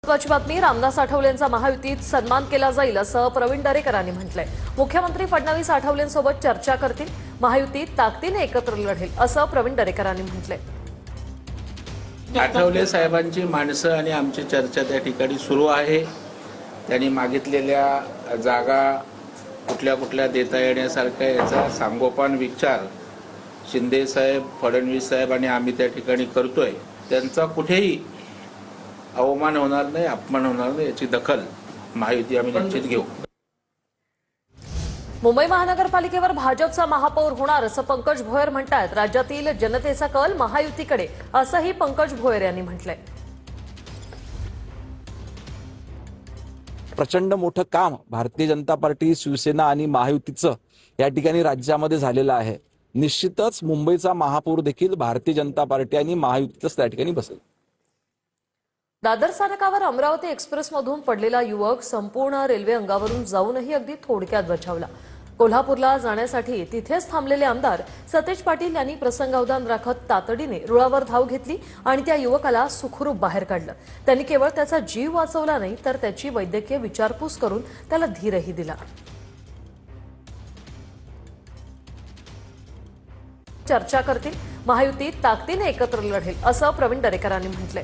महत्त्वाची बातमी, रामदास आठवलेंचा महायुतीत सन्मान केला जाईल असं प्रवीण दरेकरांनी म्हटलंय। मुख्यमंत्री फडणवीस आठवलेंसोबत चर्चा करतील, महायुतीत ताकदीने एकत्र लढेल असं प्रवीण दरेकरांनी म्हटलंय। आठवले साहेबांची माणसं आणि आमची चर्चा त्या ठिकाणी सुरू आहे। त्यांनी मागितलेल्या जागा कुठल्या कुठल्या देता येण्यासारख्या याचा सांगोपान विचार शिंदे साहेब, फडणवीस साहेब आणि आम्ही त्या ठिकाणी करतोय। त्यांचा कुठेही अवमान होणार नाही, अपमान होणार नाही याची दखल महायुती आम्ही निश्चित घेऊ। मुंबई महानगरपालिकेवर भाजपचा महापौर होणार असं पंकज भोयर म्हणतात। राज्यातील जनतेचा कल महायुतीकडे असंही पंकज भोयर यांनी म्हटलंय। प्रचंड मोठं काम भारतीय जनता पार्टी, शिवसेना आणि महायुतीचं या ठिकाणी राज्यामध्ये झालेलं आहे। निश्चितच मुंबईचा महापौर देखील भारतीय जनता पार्टी आणि महायुतीतच त्या ठिकाणी बसेल। दादर स्थानकावर अमरावती एक्सप्रेसमधून पडलेला युवक संपूर्ण रेल्वे अंगावरून जाऊनही अगदी थोडक्यात बचावला। कोल्हापूरला जाण्यासाठी तिथेच थांबलेले आमदार सतेज पाटील यांनी प्रसंगावधान राखत तातडीने रुळावर धाव घेतली आणि त्या युवकाला सुखरूप बाहेर काढलं। त्यांनी केवळ त्याचा जीव वाचवला नाही तर त्याची वैद्यकीय विचारपूस करून त्याला धीरही दिला। चर्चा करतील, महायुतीत ताकदीने एकत्र लढेल असं प्रवीण दरेकरांनी म्हटलंय।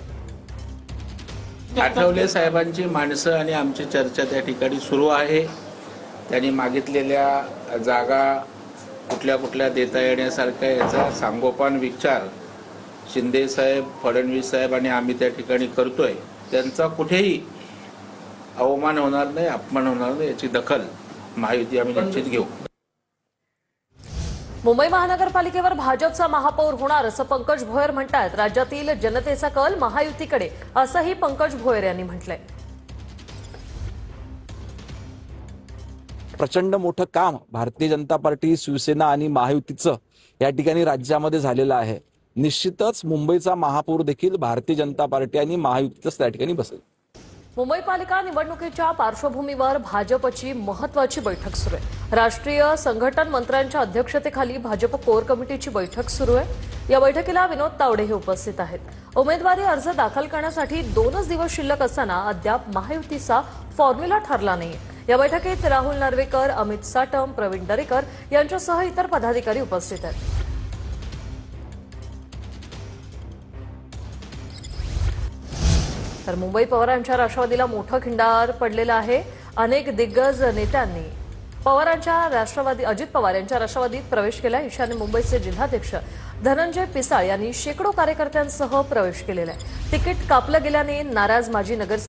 आठवले साहेबांची माणसं आणि आमची चर्चा त्या ठिकाणी सुरू आहे। त्यांनी मागितलेल्या जागा कुठल्या कुठल्या देता येण्यासारख्या याचा सांगोपान विचार शिंदे साहेब, फडणवीस साहेब आणि आम्ही त्या ठिकाणी करतोय। त्यांचा कुठेही अवमान होणार नाही, अपमान होणार नाही याची दखल महायुती आम्ही निश्चित घेऊ। मुंबई महानगरपालिकेवर भाजपचा महापौर होणार असं पंकज भोयर म्हणतात। राज्यातील जनतेचा कल महायुतीकडे असंही पंकज भोयर यांनी म्हटलंय। प्रचंड मोठं काम भारतीय जनता पार्टी, शिवसेना आणि महायुतीचं या ठिकाणी राज्यामध्ये झालेलं आहे। निश्चितच मुंबईचा महापौर देखील भारतीय जनता पार्टी आणि महायुतीतच त्या ठिकाणी बसेल। मुंबई पालिका निवडणुकीच्या पार्श्वभूमीवर भाजपची महत्त्वाची बैठक सुरू आहे। राष्ट्रीय संघटन मंत्र्यांच्या अध्यक्षतेखाली भाजप कोर कमिटीची बैठक सुरू आहे। या बैठकीला विनोद तावडे हे उपस्थित आहेत। उमेदवारी अर्ज दाखल करण्यासाठी 2च दिवस शिल्लक असताना अद्याप महायुतीचा फॉर्म्युला ठरला नाही। या बैठकीत राहुल नार्वेकर, अमित साटम, प्रवीण दरेकर यांच्यासह इतर पदाधिकारी उपस्थित आहेत। तर मुंबई पवारांच्या राष्ट्रवादीला मोठं खिंडार पडलेलं आहे। अनेक दिग्गज नेत्यांनी अजित पवार यांच्या राष्ट्रवादीत प्रवेश केला। ईशान्य मुंबईचे जिल्हाध्यक्ष धनंजय पिसाळ यांनी शेकडो कार्यकर्त्यांसह प्रवेश केलेला आहे। तिकीट कापलं गेल्याने नाराज माजी नगरसेवक